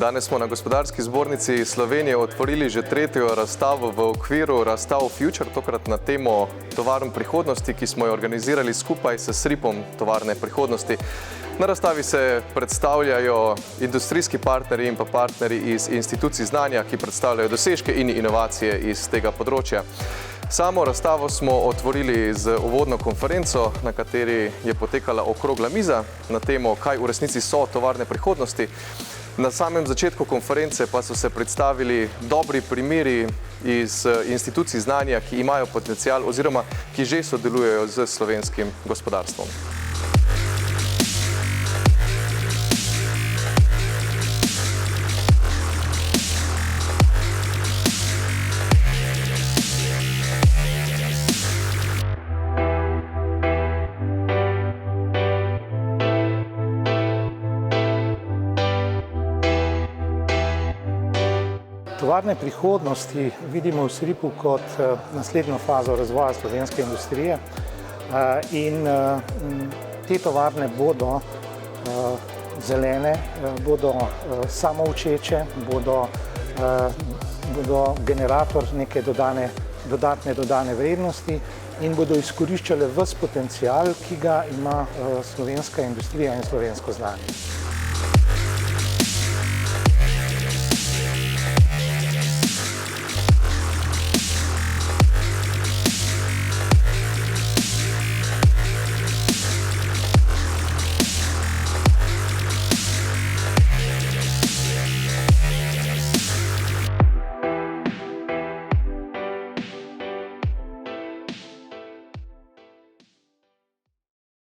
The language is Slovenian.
Danes smo na Gospodarski zbornici Slovenije otvorili že tretjo razstavo v okviru razstav Future, tokrat na temo tovarn prihodnosti, ki smo jo organizirali skupaj s SRIP-om Tovarne prihodnosti. Na razstavi se predstavljajo industrijski partnerji in pa partnerji iz institucij znanja, ki predstavljajo dosežke in inovacije iz tega področja. Samo razstavo smo otvorili z uvodno konferenco, na kateri je potekala okrogla miza na temo, kaj v resnici so tovarne prihodnosti. Na samem začetku konference pa so se predstavili dobri primeri iz institucij znanja, ki imajo potencial oziroma ki že sodelujejo z slovenskim gospodarstvom. Tovarne prihodnosti vidimo v SRIP-u kot naslednjo fazo razvoja slovenske industrije in te tovarne bodo zelene, bodo samoučeče, bodo generator neke dodatne dodane vrednosti in bodo izkoriščale ves potencial, ki ga ima slovenska industrija in slovensko znanje.